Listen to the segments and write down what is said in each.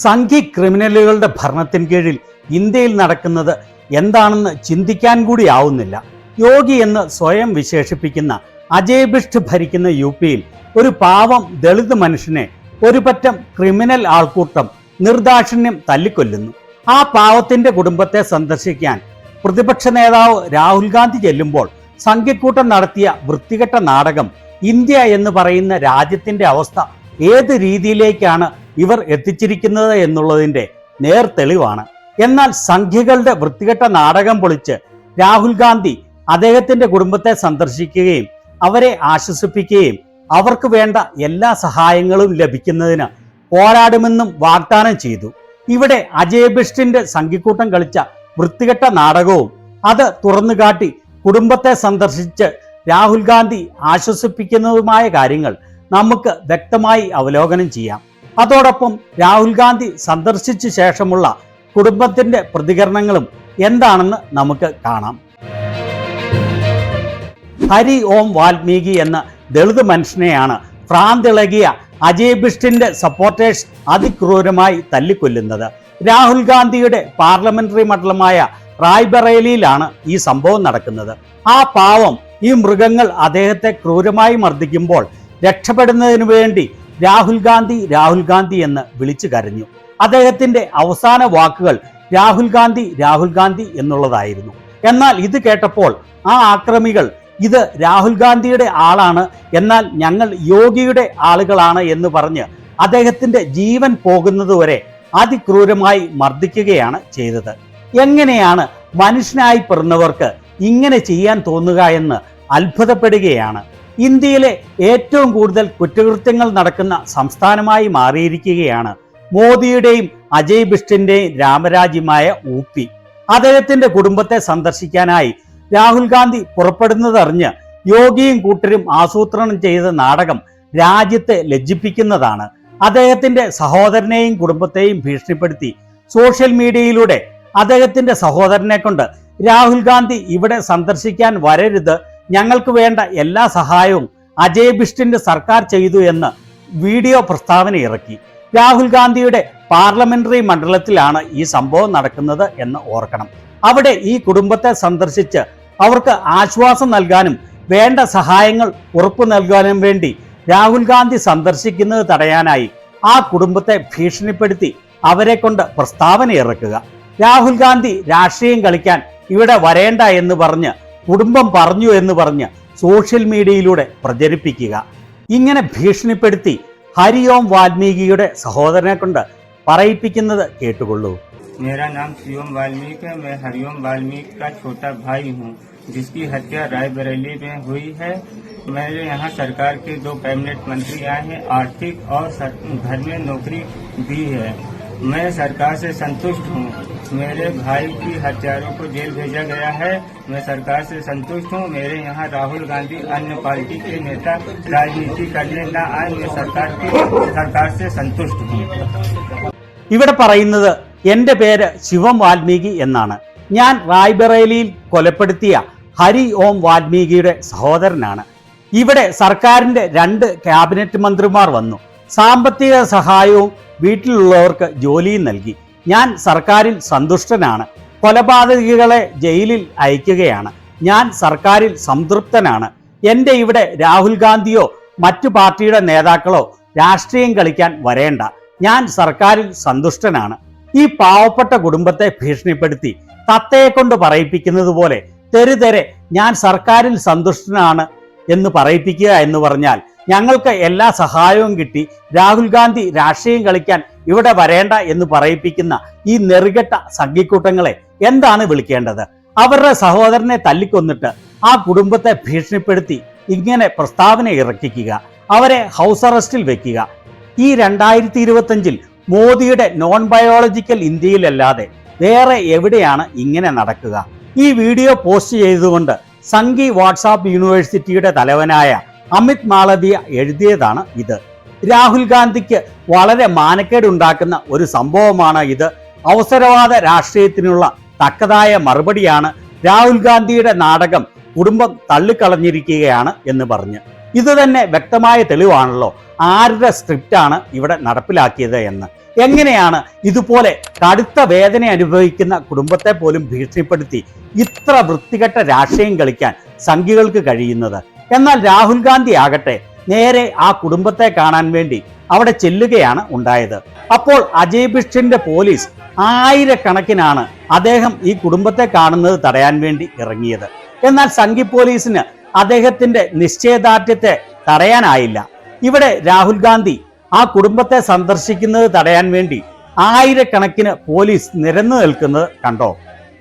സംഘി ക്രിമിനലുകളുടെ ഭരണത്തിന് കീഴിൽ ഇന്ത്യയിൽ നടക്കുന്നത് എന്താണെന്ന് ചിന്തിക്കാൻ കൂടി ആവുന്നില്ല. യോഗി എന്ന് സ്വയം വിശേഷിപ്പിക്കുന്ന അജയ് ബിഷ്ട് ഭരിക്കുന്ന യു.പിയിൽ ഒരു പാവം ദളിത് മനുഷ്യനെ ഒരു പറ്റം ക്രിമിനൽ ആൾക്കൂട്ടം നിർദാക്ഷിണ്യം തല്ലിക്കൊല്ലുന്നു. ആ പാവത്തിന്റെ കുടുംബത്തെ സന്ദർശിക്കാൻ പ്രതിപക്ഷ നേതാവ് രാഹുൽ ഗാന്ധി ചെല്ലുമ്പോൾ സംഘിക്കൂട്ടം നടത്തിയ വൃത്തികെട്ട നാടകം ഇന്ത്യ എന്ന് പറയുന്ന രാജ്യത്തിന്റെ അവസ്ഥ ഏത് രീതിയിലേക്കാണ് ഇവർ എത്തിച്ചിരിക്കുന്നത് എന്നുള്ളതിന്റെ നേർതെളിവാണ്. എന്നാൽ സംഘികളുടെ വൃത്തികെട്ട നാടകം പൊളിച്ച് രാഹുൽ ഗാന്ധി അദ്ദേഹത്തിന്റെ കുടുംബത്തെ സന്ദർശിക്കുകയും അവരെ ആശ്വസിപ്പിക്കുകയും അവർക്ക് വേണ്ട എല്ലാ സഹായങ്ങളും ലഭിക്കുന്നതിന് പോരാടുമെന്നും വാഗ്ദാനം ചെയ്തു. ഇവിടെ അജയ് ബിഷ്ടിന്റെ സംഘിക്കൂട്ടം കളിച്ച വൃത്തികെട്ട നാടകവും അത് തുറന്നുകാട്ടി കുടുംബത്തെ സന്ദർശിച്ച് രാഹുൽ ഗാന്ധി ആശ്വസിപ്പിക്കുന്നതുമായ കാര്യങ്ങൾ നമുക്ക് വ്യക്തമായി അവലോകനം ചെയ്യാം. അതോടൊപ്പം രാഹുൽ ഗാന്ധി സന്ദർശിച്ച ശേഷമുള്ള കുടുംബത്തിന്റെ പ്രതികരണങ്ങളും എന്താണെന്ന് നമുക്ക് കാണാം. ഹരി ഓം വാൽമീകി എന്ന ദളിത് മനുഷ്യനെയാണ് ഭ്രാന്തിളകിയ അജയ് ബിഷ്ടിന്റെ സപ്പോർട്ടേഴ്സ് അതിക്രൂരമായി തല്ലിക്കൊല്ലുന്നത്. രാഹുൽ ഗാന്ധിയുടെ പാർലമെന്ററി മണ്ഡലമായ റായ്ബറേലിയിലാണ് ഈ സംഭവം നടക്കുന്നത്. ആ പാവം ഈ മൃഗങ്ങൾ അദ്ദേഹത്തെ ക്രൂരമായി മർദ്ദിക്കുമ്പോൾ രക്ഷപ്പെടുന്നതിനു വേണ്ടി രാഹുൽ ഗാന്ധി എന്ന് വിളിച്ചു കരഞ്ഞു. അദ്ദേഹത്തിന്റെ അവസാന വാക്കുകൾ രാഹുൽ ഗാന്ധി എന്നുള്ളതായിരുന്നു. എന്നാൽ ഇത് കേട്ടപ്പോൾ ആ ആക്രമികൾ ഇത് രാഹുൽ ഗാന്ധിയുടെ ആളാണ്, എന്നാൽ ഞങ്ങൾ യോഗിയുടെ ആളുകളാണ് എന്ന് പറഞ്ഞ് അദ്ദേഹത്തിന്റെ ജീവൻ പോകുന്നതുവരെ അതിക്രൂരമായി മർദ്ദിക്കുകയാണ് ചെയ്തത്. എങ്ങനെയാണ് മനുഷ്യനായി പിറന്നവർക്ക് ഇങ്ങനെ ചെയ്യാൻ തോന്നുക എന്ന് അത്ഭുതപ്പെടുകയാണ്. ഇന്ത്യയിലെ ഏറ്റവും കൂടുതൽ കുറ്റകൃത്യങ്ങൾ നടക്കുന്ന സംസ്ഥാനമായി മാറിയിരിക്കുകയാണ് മോദിയുടെയും അജയ് ബിഷ്ടിന്റെയും രാമരാജ്യമായ യു.പി. അദ്ദേഹത്തിന്റെ കുടുംബത്തെ സന്ദർശിക്കാനായി രാഹുൽ ഗാന്ധി പുറപ്പെടുന്നതറിഞ്ഞ് യോഗിയും കൂട്ടരും ആസൂത്രണം ചെയ്ത നാടകം രാജ്യത്തെ ലജ്ജിപ്പിക്കുന്നതാണ്. അദ്ദേഹത്തിന്റെ സഹോദരനെയും കുടുംബത്തെയും ഭീഷണിപ്പെടുത്തി സോഷ്യൽ മീഡിയയിലൂടെ അദ്ദേഹത്തിന്റെ സഹോദരനെ കൊണ്ട് രാഹുൽ ഗാന്ധി ഇവിടെ സന്ദർശിക്കാൻ വരരുത്, ഞങ്ങൾക്ക് വേണ്ട എല്ലാ സഹായവും അജയ് ബിഷ്ടിന്റെ സർക്കാർ ചെയ്തു എന്ന് വീഡിയോ പ്രസ്താവന ഇറക്കി. രാഹുൽ ഗാന്ധിയുടെ പാർലമെന്ററി മണ്ഡലത്തിലാണ് ഈ സംഭവം നടക്കുന്നത് എന്ന് ഓർക്കണം. അവിടെ ഈ കുടുംബത്തെ സന്ദർശിച്ച് അവർക്ക് ആശ്വാസം നൽകാനും വേണ്ട സഹായങ്ങൾ ഉറപ്പു നൽകാനും വേണ്ടി രാഹുൽ ഗാന്ധി സന്ദർശിക്കുന്നത് തടയാനായി ആ കുടുംബത്തെ ഭീഷണിപ്പെടുത്തി അവരെ കൊണ്ട് പ്രസ്താവന ഇറക്കുക. രാഹുൽ ഗാന്ധി രാഷ്ട്രീയം കളിക്കാൻ ഇവിടെ വരേണ്ട എന്ന് പറഞ്ഞ് കുടുംബം പറഞ്ഞു എന്ന് പറഞ്ഞ് സോഷ്യൽ മീഡിയയിലൂടെ പ്രചരിപ്പിക്കുക. ഇങ്ങനെ ഭീഷണിപ്പെടുത്തി ഹരി ഓം വാൽമീകിയുടെ സഹോദരനെ കൊണ്ട് പറയിപ്പിക്കുന്നത് കേട്ടുകൊള്ളൂ. मेरा नाम शिवम वाल्मीकि है। मैं हरिओम वाल्मीकि का छोटा भाई हूँ, जिसकी हत्या रायबरेली में हुई है। मेरे यहाँ सरकार के 2 कैबिनेट मंत्री आए हैं, आर्थिक और घर में नौकरी भी है। मैं सरकार से संतुष्ट हूँ। मेरे भाई की हत्यारों को जेल भेजा गया है। मैं सरकार से संतुष्ट हूँ। मेरे यहाँ राहुल गांधी अन्य पार्टी के नेता राजनीति करने न आए। मैं सरकार से संतुष्ट हूँ। ഇവിടെ പറയുന്നത് എന്റെ പേര് ശിവം വാൽമീകി എന്നാണ്. ഞാൻ റായ്ബറേലിയിൽ കൊലപ്പെടുത്തിയ ഹരി ഓം വാൽമീകിയുടെ സഹോദരനാണ്. ഇവിടെ സർക്കാരിന്റെ 2 ക്യാബിനറ്റ് മന്ത്രിമാർ വന്നു. സാമ്പത്തിക സഹായവും വീട്ടിലുള്ളവർക്ക് ജോലിയും നൽകി. ഞാൻ സർക്കാരിൽ സന്തുഷ്ടനാണ്. കൊലപാതകികളെ ജയിലിൽ അയക്കുകയാണ്. ഞാൻ സർക്കാരിൽ സംതൃപ്തനാണ്. എന്റെ ഇവിടെ രാഹുൽ ഗാന്ധിയോ മറ്റു പാർട്ടിയുടെ നേതാക്കളോ രാഷ്ട്രീയം കളിക്കാൻ വരേണ്ട. ഞാൻ സർക്കാരിൽ സന്തുഷ്ടനാണ്. ഈ പാവപ്പെട്ട കുടുംബത്തെ ഭീഷണിപ്പെടുത്തി തത്തയെ കൊണ്ട് പറയിപ്പിക്കുന്നത് പോലെ തെരുതെരെ ഞാൻ സർക്കാരിൽ സന്തുഷ്ടനാണ് എന്ന് പറയിപ്പിക്കുക എന്ന് പറഞ്ഞാൽ ഞങ്ങൾക്ക് എല്ലാ സഹായവും കിട്ടി, രാഹുൽ ഗാന്ധി രാഷ്ട്രീയം കളിക്കാൻ ഇവിടെ വരേണ്ട എന്ന് പറയിപ്പിക്കുന്ന ഈ നെറുകെട്ട സംഘിക്കൂട്ടങ്ങളെ എന്താണ് വിളിക്കേണ്ടത്? അവരുടെ സഹോദരനെ തല്ലിക്കൊന്നിട്ട് ആ കുടുംബത്തെ ഭീഷണിപ്പെടുത്തി ഇങ്ങനെ പ്രസ്താവന ഇറക്കിക്കുക, അവരെ ഹൗസ് അറസ്റ്റിൽ വെക്കുക. ഈ 2025 മോദിയുടെ നോൺ ബയോളജിക്കൽ ഇന്ത്യയിലല്ലാതെ വേറെ എവിടെയാണ് ഇങ്ങനെ നടക്കുക? ഈ വീഡിയോ പോസ്റ്റ് ചെയ്തുകൊണ്ട് സംഘി വാട്സാപ്പ് യൂണിവേഴ്സിറ്റിയുടെ തലവനായ അമിത് മാളവിയ എഴുതിയതാണ് ഇത്. രാഹുൽ ഗാന്ധിക്ക് വളരെ മാനക്കേടുണ്ടാക്കുന്ന ഒരു സംഭവമാണ് ഇത്. അവസരവാദ രാഷ്ട്രീയത്തിനുള്ള തക്കതായ മറുപടിയാണ്. രാഹുൽ ഗാന്ധിയുടെ നാടകം കുടുംബം തള്ളിക്കളഞ്ഞിരിക്കുകയാണ് എന്ന് പറഞ്ഞ് ഇത് തന്നെ വ്യക്തമായ തെളിവാണല്ലോ ആരുടെ സ്ക്രിപ്റ്റാണ് ഇവിടെ നടപ്പിലാക്കിയത് എന്ന്. എങ്ങനെയാണ് ഇതുപോലെ കടുത്ത വേദന അനുഭവിക്കുന്ന കുടുംബത്തെ പോലും ഭീഷണിപ്പെടുത്തി ഇത്ര വൃത്തികെട്ട രാഷ്ട്രീയം കളിക്കാൻ സംഘികൾക്ക് കഴിയുന്നത്? എന്നാൽ രാഹുൽ ഗാന്ധി ആകട്ടെ നേരെ ആ കുടുംബത്തെ കാണാൻ വേണ്ടി അവിടെ ചെല്ലുകയാണ് ഉണ്ടായത്. അപ്പോൾ അജയ് ബിഷ്ടിന്റെ പോലീസ് ആയിരക്കണക്കിനാണ് അദ്ദേഹം ഈ കുടുംബത്തെ കാണുന്നത് തടയാൻ വേണ്ടി ഇറങ്ങിയത്. എന്നാൽ സംഘി പോലീസിന് അദ്ദേഹത്തിന്റെ നിശ്ചയദാർഢ്യത്തെ തടയാനായില്ല. ഇവിടെ രാഹുൽ ഗാന്ധി ആ കുടുംബത്തെ സന്ദർശിക്കുന്നത് തടയാൻ വേണ്ടി ആയിരക്കണക്കിന് പോലീസ് നിരന്നു നിൽക്കുന്നത് കണ്ടോ?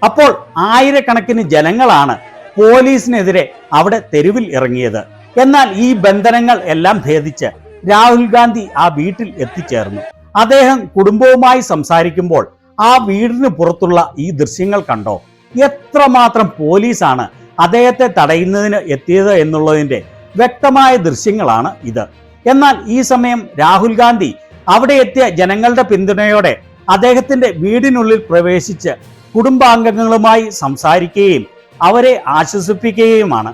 അപ്പോൾ ആയിരക്കണക്കിന് ജനങ്ങളാണ് പോലീസിനെതിരെ അവിടെ തെരുവിൽ ഇറങ്ങിയത്. എന്നാൽ ഈ ബന്ധനങ്ങൾ എല്ലാം ഭേദിച്ച് രാഹുൽ ഗാന്ധി ആ വീട്ടിൽ എത്തിച്ചേർന്നു. അദ്ദേഹം കുടുംബവുമായി സംസാരിക്കുമ്പോൾ ആ വീടിന് പുറത്തുള്ള ഈ ദൃശ്യങ്ങൾ കണ്ടോ? എത്രമാത്രം പോലീസാണ് അദ്ദേഹത്തെ തടയുന്നതിന് എത്തിയത് എന്നുള്ളതിന്റെ വ്യക്തമായ ദൃശ്യങ്ങളാണ് ഇത്. എന്നാൽ ഈ സമയം രാഹുൽ ഗാന്ധി അവിടെ എത്തിയ ജനങ്ങളുടെ പിന്തുണയോടെ അദ്ദേഹത്തിന്റെ വീടിനുള്ളിൽ പ്രവേശിച്ച് കുടുംബാംഗങ്ങളുമായി സംസാരിക്കുകയും അവരെ ആശ്വസിപ്പിക്കുകയുമാണ്.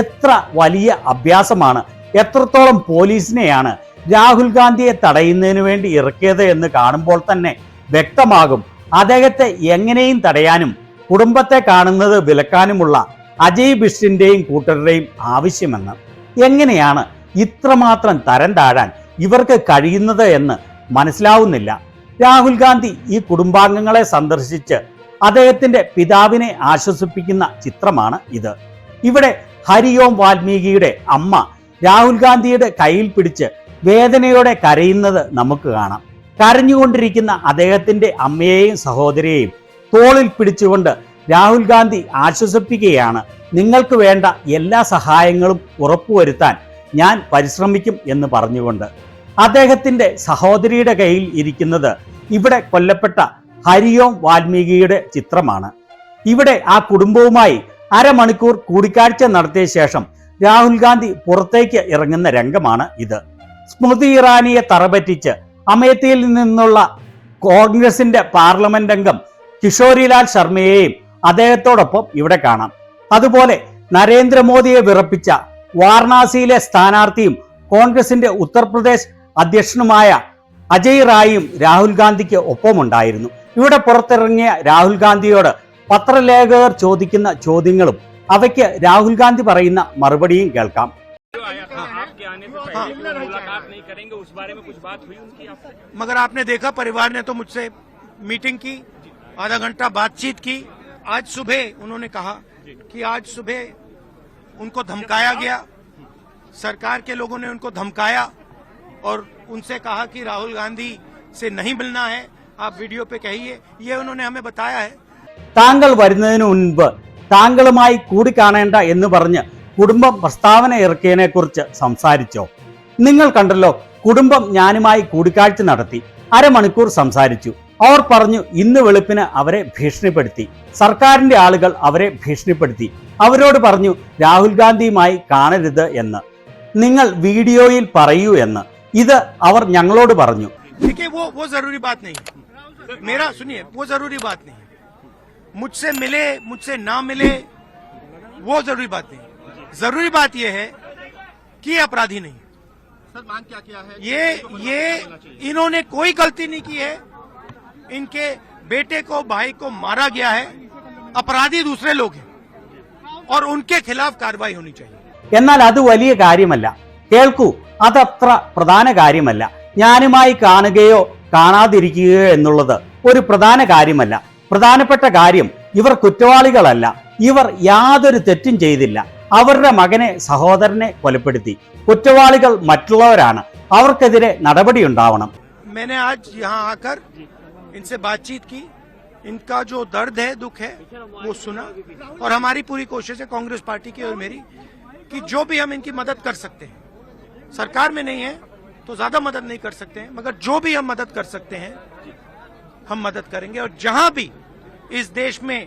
എത്ര വലിയ അഭ്യാസമാണ്, എത്രത്തോളം പോലീസിനെയാണ് രാഹുൽ ഗാന്ധിയെ തടയുന്നതിന് വേണ്ടി ഇറക്കിയത് എന്ന് കാണുമ്പോൾ തന്നെ വ്യക്തമാകും അദ്ദേഹത്തെ എങ്ങനെയും തടയാനും കുടുംബത്തെ കാണുന്നത് വിലക്കാനുമുള്ള അജയ് ബിഷ്ടിന്റെയും കൂട്ടരുടെയും ആവശ്യമെന്ന്. എങ്ങനെയാണ് ഇത്രമാത്രം തരം താഴാൻ ഇവർക്ക് കഴിയുന്നത് എന്ന് മനസ്സിലാവുന്നില്ല. രാഹുൽ ഗാന്ധി ഈ കുടുംബാംഗങ്ങളെ സന്ദർശിച്ച് അദ്ദേഹത്തിന്റെ പിതാവിനെ ആശ്വസിപ്പിക്കുന്ന ചിത്രമാണ് ഇത്. ഇവിടെ ഹരിയോം വാൽമീകിയുടെ അമ്മ രാഹുൽ ഗാന്ധിയുടെ കയ്യിൽ പിടിച്ച് വേദനയോടെ കരയുന്നത് നമുക്ക് കാണാം. കരഞ്ഞുകൊണ്ടിരിക്കുന്ന അദ്ദേഹത്തിന്റെ അമ്മയെയും സഹോദരിയെയും തോളിൽ പിടിച്ചുകൊണ്ട് രാഹുൽ ഗാന്ധി ആശ്വസിപ്പിക്കുകയാണ്. നിങ്ങൾക്ക് വേണ്ട എല്ലാ സഹായങ്ങളും ഉറപ്പുവരുത്താൻ ഞാൻ പരിശ്രമിക്കും എന്ന് പറഞ്ഞുകൊണ്ട്. അദ്ദേഹത്തിന്റെ സഹോദരിയുടെ കയ്യിൽ ഇരിക്കുന്നത് ഇവിടെ കൊല്ലപ്പെട്ട ഹരിയോം വാൽമീകിയുടെ ചിത്രമാണ്. ഇവിടെ ആ കുടുംബവുമായി അരമണിക്കൂർ കൂടിക്കാഴ്ച നടത്തിയ ശേഷം രാഹുൽ ഗാന്ധി പുറത്തേക്ക് ഇറങ്ങുന്ന രംഗമാണ് ഇത്. സ്മൃതി ഇറാനിയെ തറപറ്റിച്ച് അമേത്തിയിൽ നിന്നുള്ള കോൺഗ്രസിന്റെ പാർലമെന്റ് അംഗം കിഷോരിലാൽ ശർമ്മയെയും അദ്ദേഹത്തോടൊപ്പം ഇവിടെ കാണാം. അതുപോലെ നരേന്ദ്രമോദിയെ വിറപ്പിച്ച വാരണാസിയിലെ സ്ഥാനാർത്ഥിയും കോൺഗ്രസിന്റെ ഉത്തർപ്രദേശ് അധ്യക്ഷനുമായ അജയ് റായിയും രാഹുൽ ഗാന്ധിക്ക് ഒപ്പമുണ്ടായിരുന്നു. ഇവിടെ പുറത്തിറങ്ങിയ രാഹുൽ ഗാന്ധിയോട് പത്രലേഖകർ ചോദിക്കുന്ന ചോദ്യങ്ങളും അവയ്ക്ക് രാഹുൽ ഗാന്ധി പറയുന്ന മറുപടിയും കേൾക്കാം. मगर आपने देखा परिवार ने तो मुझसे मीटिंग की, आधा घंटा बातचीत की। आज सुबह उन्होंने कहा कि आज सुबह उनको धमकाया गया, सरकार के लोगों ने उनको धमकाया और उनसे कहा कि राहुल गांधी से नहीं मिलना है, आप वीडियो पे कहिए, ये उन्होंने हमें बताया है. താങ്കൾ വരുന്നതിന് മുൻപ് താങ്കളുമായി കൂടിക്കാണേണ്ട എന്ന് പറഞ്ഞ് കുടുംബം പ്രസ്താവന ഇറക്കിയതിനെ കുറിച്ച് സംസാരിച്ചോ? നിങ്ങൾ കണ്ടല്ലോ, കുടുംബം ഞാനുമായി കൂടിക്കാഴ്ച നടത്തി, അരമണിക്കൂർ സംസാരിച്ചു. അവർ പറഞ്ഞു ഇന്ന് വെളുപ്പിന് അവരെ ഭീഷണിപ്പെടുത്തി, സർക്കാരിന്റെ ആളുകൾ അവരെ ഭീഷണിപ്പെടുത്തി, അവരോട് പറഞ്ഞു രാഹുൽ ഗാന്ധിയുമായി കാണരുത് എന്ന്, നിങ്ങൾ വീഡിയോയിൽ പറയൂ എന്ന്. ഇത് അവർ ഞങ്ങളോട് പറഞ്ഞു. वो जरूरी बात नहीं, मेरा सुनिए, वो जरूरी बात नहीं. मुझसे मिले मुझसे ना मिले वो जरूरी बात नहीं. जरूरी बात यह है कि अपराधी नहीं. सर मांग क्या किया है? ये इन्होंने कोई गलती नहीं की है. इनके बेटे को भाई को मारा गया है. अपराधी दूसरे लोग हैं और उनके खिलाफ कार्रवाई होनी चाहिए. എന്നാൽ അത് വലിയ കാര്യമല്ല. കേൾക്കൂ, അതത്ര പ്രധാന കാര്യമല്ല. ഞാനുമായി കാണുകയോ കാണാതിരിക്കുകയോ എന്നുള്ളത് ഒരു പ്രധാന കാര്യമല്ല. പ്രധാനപ്പെട്ട കാര്യം ഇവർ കുറ്റവാളികളല്ല, ഇവർ യാതൊരു തെറ്റും ചെയ്തില്ല. അവരുടെ മകനെ, സഹോദരനെ കൊലപ്പെടുത്തി. കുറ്റവാളികൾ മറ്റുള്ളവരാണ്, അവർക്കെതിരെ നടപടി ഉണ്ടാവണം. मैंने आज यहाँ आकर इनसे बातचीत की, इनका जो दर्द है, दुख है, वो सुना और हमारी पूरी कोशिश है कांग्रेस पार्टी की और मेरी कि जो भी हम इनकी मदद कर सकते हैं, सरकार में नहीं है तो ज्यादा मदद नहीं कर सकते हैं, मगर जो भी हम मदद कर सकते हैं हम मदद करेंगे. और जहां भी इस देश में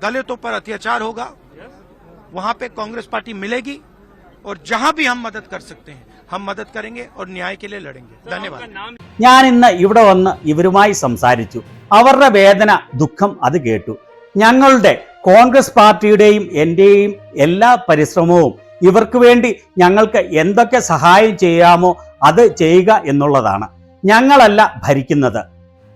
दलितों पर अत्याचार होगा वहां पे कांग्रेस पार्टी मिलेगी और जहां भी हम मदद कर सकते हैं हम मदद करेंगे और न्याय के लिए लड़ेंगे. धन्यवाद. ഞാൻ ഇന്ന് ഇവിടെ വന്ന് ഇവരുമായി സംസാരിച്ചു. അവരുടെ വേദന, ദുഃഖം അത് കേട്ടു. ഞങ്ങളുടെ കോൺഗ്രസ് പാർട്ടിയുടെയും എന്റെയും എല്ലാ പരിശ്രമവും ഇവർക്ക് വേണ്ടി ഞങ്ങൾക്ക് എന്തൊക്കെ സഹായം ചെയ്യാമോ അത് ചെയ്യുക എന്നുള്ളതാണ്. ഞങ്ങളല്ല ഭരിക്കുന്നത്,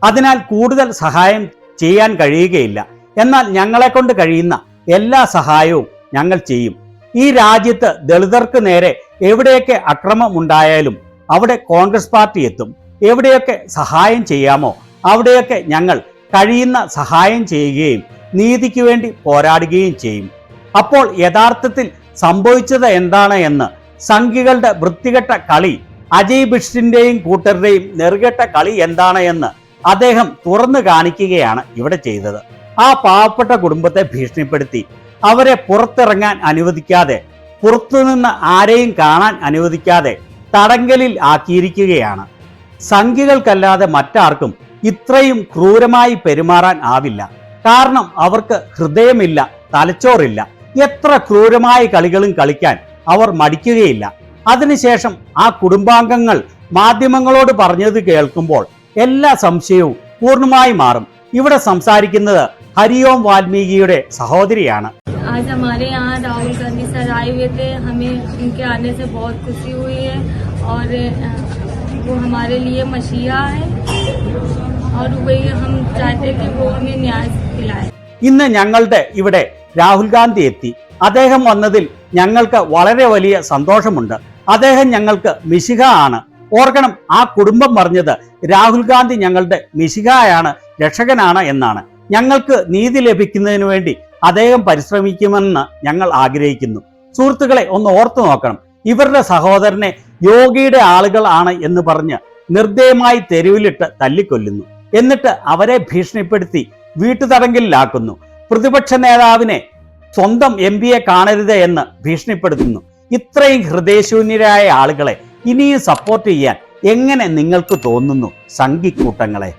അതിനാൽ കൂടുതൽ സഹായം ചെയ്യാൻ കഴിയുകയില്ല. എന്നാൽ ഞങ്ങളെ കൊണ്ട് കഴിയുന്ന എല്ലാ സഹായവും ഞങ്ങൾ ചെയ്യും. ഈ രാജ്യത്ത് ദളിതർക്ക് നേരെ എവിടെയൊക്കെ അക്രമം ഉണ്ടായാലും അവിടെ കോൺഗ്രസ് പാർട്ടി എത്തും. എവിടെയൊക്കെ സഹായം ചെയ്യാമോ അവിടെയൊക്കെ ഞങ്ങൾ കഴിയുന്ന സഹായം ചെയ്യുകയും നീതിക്ക് വേണ്ടി പോരാടുകയും ചെയ്യും. അപ്പോൾ യഥാർത്ഥത്തിൽ സംഭവിച്ചത് എന്താണ് എന്ന്, സംഘികളുടെ വൃത്തികെട്ട കളി, അജയ് ബിഷ്ടിന്റെയും കൂട്ടരുടെയും നെറുകെട്ട കളി എന്താണ് എന്ന് അദ്ദേഹം തുറന്നു കാണിക്കുകയാണ് ഇവിടെ ചെയ്തത്. ആ പാവപ്പെട്ട കുടുംബത്തെ ഭീഷണിപ്പെടുത്തി അവരെ പുറത്തിറങ്ങാൻ അനുവദിക്കാതെ, പുറത്തുനിന്ന് ആരെയും കാണാൻ അനുവദിക്കാതെ തടങ്കലിൽ ആക്കിയിരിക്കുകയാണ്. സംഘികൾക്കല്ലാതെ മറ്റാർക്കും ഇത്രയും ക്രൂരമായി പെരുമാറാൻ ആവില്ല. കാരണം അവർക്ക് ഹൃദയമില്ല, തലച്ചോറില്ല. എത്ര ക്രൂരമായ കളികളും കളിക്കാൻ അവർ മടിക്കുകയില്ല. അതിനുശേഷം ആ കുടുംബാംഗങ്ങൾ മാധ്യമങ്ങളോട് പറഞ്ഞത് കേൾക്കുമ്പോൾ എല്ലാ സംശയവും പൂർണ്ണമായി മാറും. ഇവിടെ സംസാരിക്കുന്നത് ഹരിയോം വാൽമീകിയുടെ സഹോദരിയാണ്. आज हमारे यहाँ राहुल गांधी सर आए हुए थे, हमें उनके आने से बहुत खुशी हुई है और वो हमारे लिए मसीहा है और वही हम चाहते कि वो हमें न्याय दिलाए. ഇന്ന് ഞങ്ങളുടെ ഇവിടെ രാഹുൽ ഗാന്ധി എത്തി. അദ്ദേഹം വന്നതിൽ ഞങ്ങൾക്ക് വളരെ വലിയ സന്തോഷമുണ്ട്. അദ്ദേഹം ഞങ്ങൾക്ക് മിശിഹ ആണ്. ഓർക്കണം, ആ കുടുംബം പറഞ്ഞത് രാഹുൽ ഗാന്ധി ഞങ്ങളുടെ മിശിഹായാണ്, രക്ഷകനാണ് എന്നാണ്. ഞങ്ങൾക്ക് നീതി ലഭിക്കുന്നതിന് വേണ്ടി അദ്ദേഹം പരിശ്രമിക്കുമെന്ന് ഞങ്ങൾ ആഗ്രഹിക്കുന്നു. സുഹൃത്തുക്കളെ, ഒന്ന് ഓർത്തു നോക്കണം. ഇവരുടെ സഹോദരനെ യോഗിയുടെ ആളുകൾ ആണ് എന്ന് പറഞ്ഞ് നിർദ്ദയമായി തെരുവിലിട്ട് തല്ലിക്കൊല്ലുന്നു. എന്നിട്ട് അവരെ ഭീഷണിപ്പെടുത്തി വീട്ടുതടങ്കലിലാക്കുന്നു. പ്രതിപക്ഷ നേതാവിനെ സ്വന്തം MP കാണരുത് എന്ന് ഭീഷണിപ്പെടുത്തുന്നു. ഇത്രയും ഹൃദയശൂന്യരായ ആളുകളെ ഇനിയും സപ്പോർട്ട് ചെയ്യാൻ എങ്ങനെ നിങ്ങൾക്ക് തോന്നുന്നു, സംഘിക്കൂട്ടങ്ങളെ?